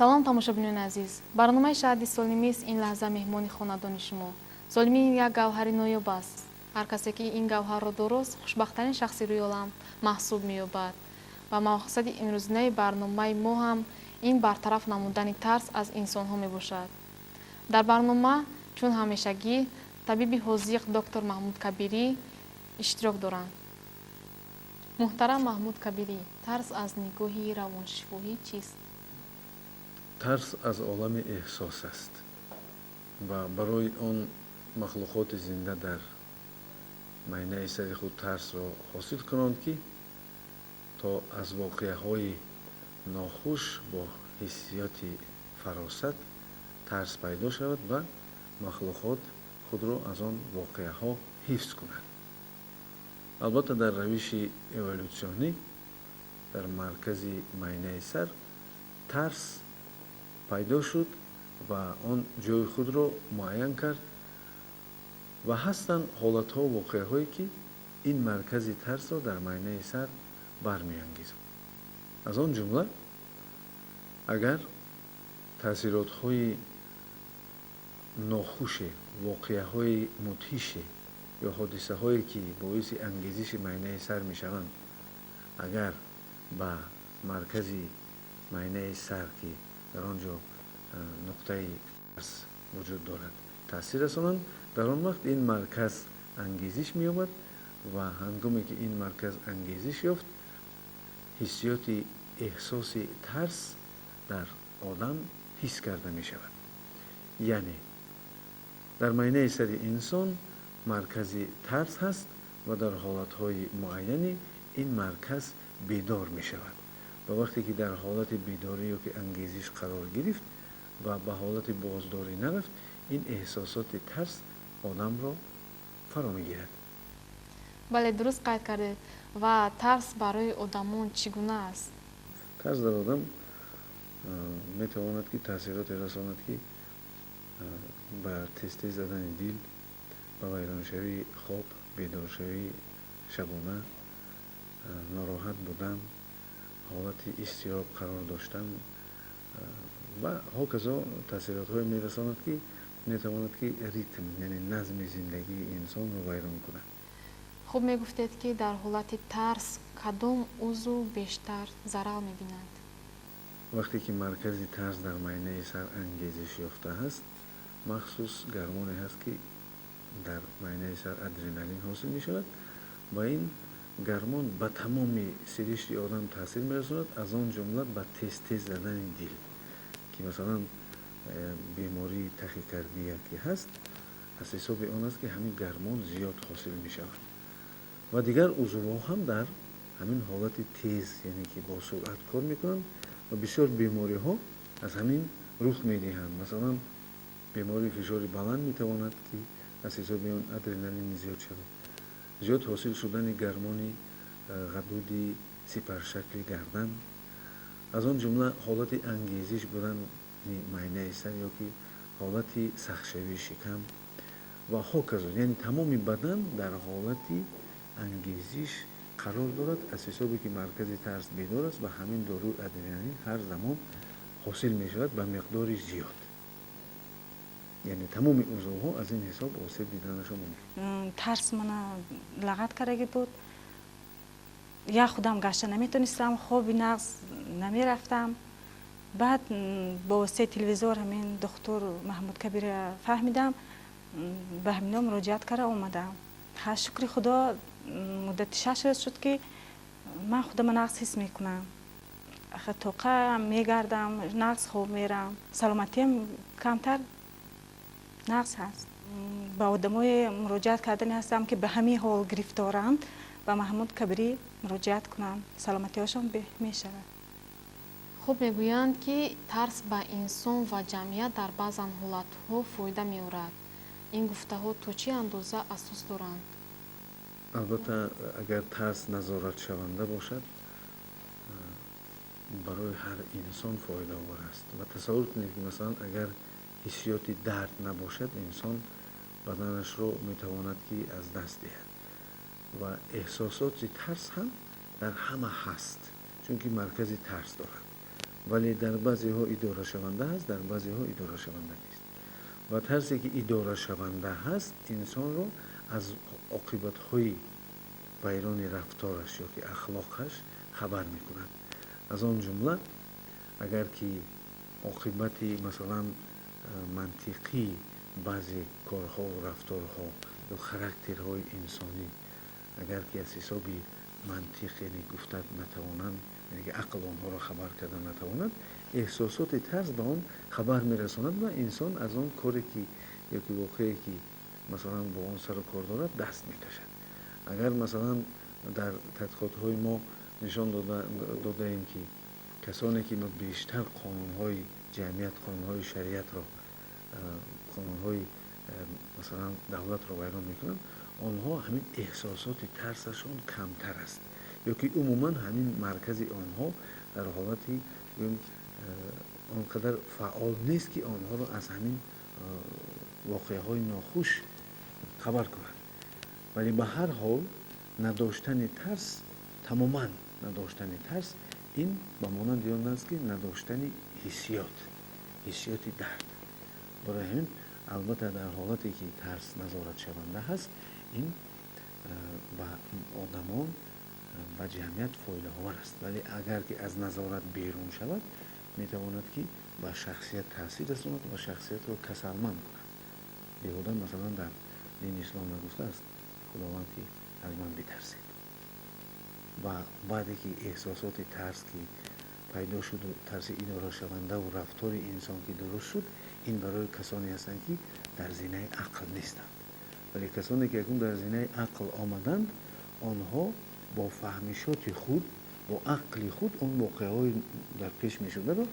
салом тамошобинёни азиз, барномаи шаҳди солимист ин лаҳза меҳмони хонадони шумо. Солимӣ як гавҳари ноёб аст. ҳар касе ки ин гавҳарро дорост хушбахтарин шахси рӯи олам маҳсуб меёбад. ва мақсади имрӯзинаи барномаи мо ҳам ин бартараф намудани тарс аз инсонҳо мебошад. дар барнома чун ҳамешагӣ табиби ҳозиқ доктор Маҳмуд Кабирӣ иштирок доранд. муҳтарам Маҳмуд Кабирӣ, тарс аз нигоҳи равоншифоҳӣ чист? тарс аз олами эҳсос аст ва барои он махлуқоти зинда дар майнаи сари худ тарсро ҳосил кунанд ки то аз воқеаҳои нохуш бо ҳиссиёти фаросат тарс пайдо шавад ва махлуқот худро аз он воқеаҳо ҳифз кунад. албатта дар равиши эволюсионӣ дар маркази майнаи сар тарс пайдо шуд ва он ҷои худро муайян кард ва ҳастанд ҳолатҳо воқеаҳое ки ин маркази тарсро дар майнаи сар бармеангезад. аз он ҷумла агар таъсиротҳои нохуше, воқеаҳои мудҳише ё ҳодисаҳое ки боиси ангезиши майнаи сар мешаванд агар ба маркази майнаи сар ки дар он ҷо нуқтаи тарс вуҷуд дорад таъсир расонанд, дар он вақт ин марказ ангезиш меёбад ва ҳангоме ки ин марказ ангезиш ёфт ҳиссиёти эҳсоси тарс дар одам ҳис карда мешавад. яъне дар майнаи сари инсон маркази тарс ҳаст ва дар ҳолатҳои муайяне ин марказ бедор мешавад ва вақте ки дар ҳолати бедорӣ ё ки ангезиш қарор гирифт ва ба ҳолати боздорӣ нарафт ин эҳсосоти тарс одамро фаро мегирад. бале, дуруст қайд кардед. ва тарс барои одамон чӣ гуна аст? тарс дар одам метавонад ки таъсироте расонад ки ба тез-тез задани дил, ба вайроншавии хоб, бедоршавии шабона, нороҳат будан, ҳолати изтироб қарор доштан ва ҳоказо таъсиротҳое мерасонад ки метавонад ки ритм, яъне назми зиндагии инсонро вайрон кунад. хуб, мегуфтед ки дар ҳолати тарс кадом узв бештар зарар мебинад? вақте ки маркази тарс дар майнаи сар ангезиш ёфта ҳаст, махсус гормоне ҳаст ки дар майнаи сар адреналин ҳосил мешавад ва ин гормон ба тамоми сиришти одам таъсир мерасонад, аз он ҷумла ба тез-тез задани дил ки масалан бемории тахикардия ки ҳаст аз ҳисоби он аст ки ҳамин гормон зиёд ҳосил мешавад ва дигар узвҳо ҳам дар ҳамин ҳолати тез, яъне ки бо суръат кор мекунанд ва бисёр бемориҳо аз ҳамин рух медиҳанд. масалан бемории фишори баланд метавонад ки аз ҳисоби он адреналини зиёд шавад, зиёд ҳосил шудани гормони ғадуди сипаршакли гардан, аз он ҷумла ҳолати ангезиш будани майнаи сар ё ки ҳолати сахтшавии шикам ва ҳоказо, яъне тамоми бадан дар ҳолати ангезиш қарор дорад аз ҳисобе ки маркази тарс бедор аст ва ҳамин доруи адреналин ҳар замон ҳосил мешавад ба миқдори зиёд. яъне тамоми узвҳо аз ин ҳисоб осеб диданашон мумкин. тарс мана лағат кардаги буд. я худам гашта наметонистам, хоби нағз намерафтам. баъд бо воситаи телевизор ҳамин доктор Маҳмуд Кабирӣ фаҳмидам, ба ҳамино муроҷиат карда омадам. ҳа шукри худо муддати 6 рӯз шуд ки ман худама нағз ҳис мекунам. тоқа мегардам, нағз хоб мерам, саломатиам камтар нағз ҳаст. ба одамое муроҷиат кардани ҳастам ки ба ҳамин ҳол гирифторанд, ба Маҳмуд Кабирӣ муроҷиат кунанд, саломатиҳошон беҳтар мешавад. хуб, мегӯянд ки тарс ба инсон ва ҷамъият дар баъзан ҳолатҳо фоида меорад. ин гуфтаҳо то чӣ андоза асос доранд? албатта агар тарс назоратшаванда бошад барои ҳар инсон фоидаовар аст ва тасаввур кунед ки масалан агар ҳиссиёти дард набошад инсон баданашро метавонад ки аз даст диҳад ва эҳсосоти тарс ҳам дар ҳама ҳаст, чунки маркази тарс дорад ولی در بعضی ها اداره شونده هست، در بعضی ها اداره شونده نیست. و ترسی که اداره شونده هست انسان رو از عاقبت های ویران رفتارش یا که اخلاقش خبر میکند. از آن جمله اگر که عاقبت مثلا منطقی بعضی کارها و رفتارها یا خاراکترهای انسانی اگر که از حساب منطق یعنی گفته نتوانند، یعنی که عقل آنها را خبر کردن نتواند، احساسات ترس به آن خبر میرساند و انسان از آن کاری که یا که واقعی که مثلا با آن سر و کار دارد دست میکشد. اگر مثلا در تحقیقات های ما نشان داده ایم که کسانی که بیشتر قانون‌های جمعیت، قانون‌های شریعت را، قانون‌های مثلا دولت را ویران میکنند، آنها همین احساسات ترسشان کمتر است یا که عموما همین مرکز آنها در حالتی آنقدر فعال نیست که آنها را از همین واقعه‌های ناخوش خبر کنند. ولی به هر حال نداشتن ترس، تماما نداشتن ترس، این به مانند آن است که نداشتن حسیات درد. برای همین البته در حالتی که ترس نظارت شونده هست، این به آدمان و جمعیت فایده آور است. ولی اگر که از نظارت بیرون شود میتواند که به شخصیت تاثیر رساند و شخصیت را کسلمند کند. بیهوده مثلا در دین اسلام نگفته است خداوند که از من بترسید. و بعدی که احساسات ترس که پیدا شد و ترس اداره شونده و رفتار انسان که درست شد، این برای کسانی هستند که در زینه عقل نیستند. ولی کسانی که اکنون در زینه عقل آمدند، آنها با فهمیشات خود، با عقل خود اون واقعهای در پیش می شده را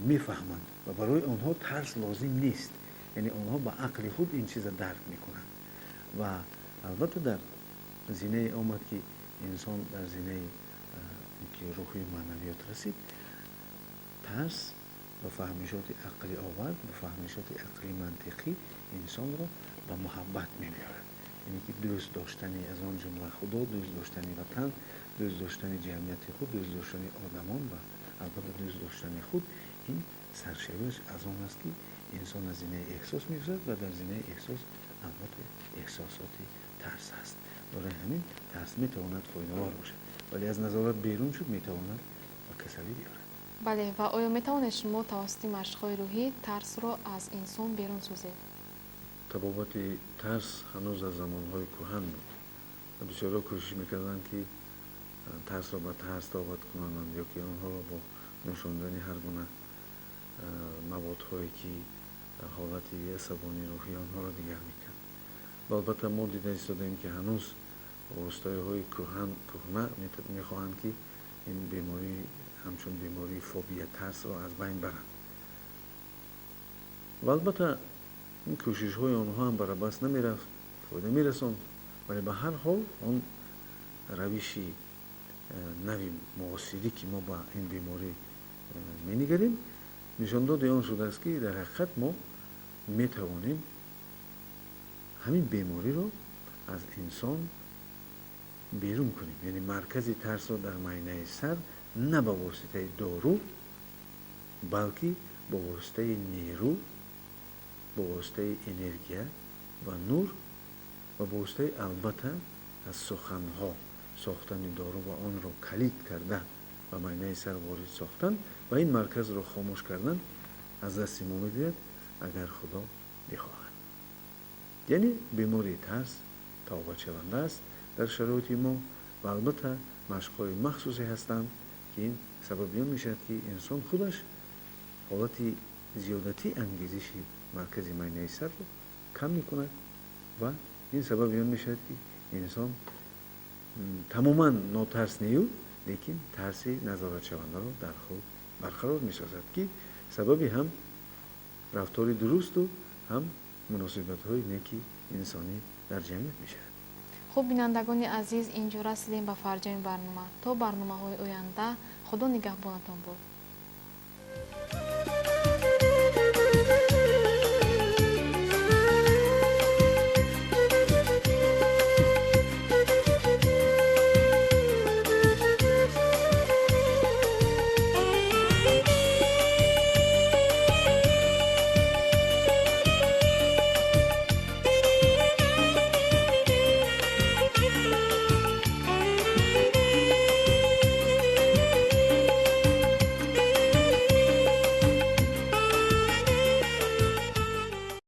میفهمند و برای آنها ترس لازم نیست. یعنی آنها با عقل خود این چیز درک میکنند. و البته در زینه آمد که انسان در زینه که روحی معنویات رسید، ترس و فهمیشات عقلی آورد، و فهمیشات عقلی منطقی انسان را به محبت می‌آورد. یعنی که دوست داشتنی از آن جمله خدا، دوست داشتنی وطن، دوست داشتنی جمعیت خود، دوست داشتنی آدمان و البته دوست داشتنی خود، این سرشویش از آن است که انسان از زینه احساس می‌گذرد و در زینه احساس البته احساسات ترس است. برای همین ترس میتواند فایده‌آور باشد، ولی از نظارت بیرون شد میتواند به کسلی بیارد. بله، و آیا میتوانید شما توسط مشق‌های روحی ترس را از انسان بیرون سازید؟ تبابت ترس هنوز از زمانهای کهن بود و بسیارا کوشش میکردند که ترس را به ترس دعوت کنند یا که آنها را با نشاندن هر گونه موادهایی که حالتی عصبانی روحی آنها را دیگر میکرد. البته ما دیده ایستادیم که هنوز روستایی‌های کهنه میخواهند که این بیماری همچون بیماری فوبیا ترس را از بین برند. و البته این کوشش‌های آنها هم برای بس نمیرفت، فایده میرساند، ولی به هر حال اون روشی نوی معاصری که ما با این بیماری مینگریم نشان داده آن شده است که در حقیقت ما میتوانیم همین بیماری رو از انسان بیرون کنیم. یعنی مرکز ترس رو در معاینه سر نه با واسطه دارو، بلکه با واسطه نیرو، با واسطه انرژی و نور و با واسطه البته از سخنها ساختن دارو و آن رو کلید کرده و معاینه سر وارد ساختن و این مرکز رو خاموش کردن از دست ما می‌آید اگر خدا بخواهد. یعنی بیماری ترس توبه شونده است در شرایط ما و البته مشق‌های مخصوصی هستند که این سبب میشود که انسان خودش حالت زیادتی انگیزش مرکز معاینه سر رو کم میکند و این سبب میشود که انسان تماما ناترس نیست، لیکن ترس نظارت شونده رو در خود برقرار میسازد که سببی هم رفتار درست و هم مناسبت‌های نیکی انسانی در جمعیت میشود. خب بینندگان عزیز، اینجا رسیدیم به فرجام برنامه. تا برنامه‌های آینده خدا نگهبانتان بود.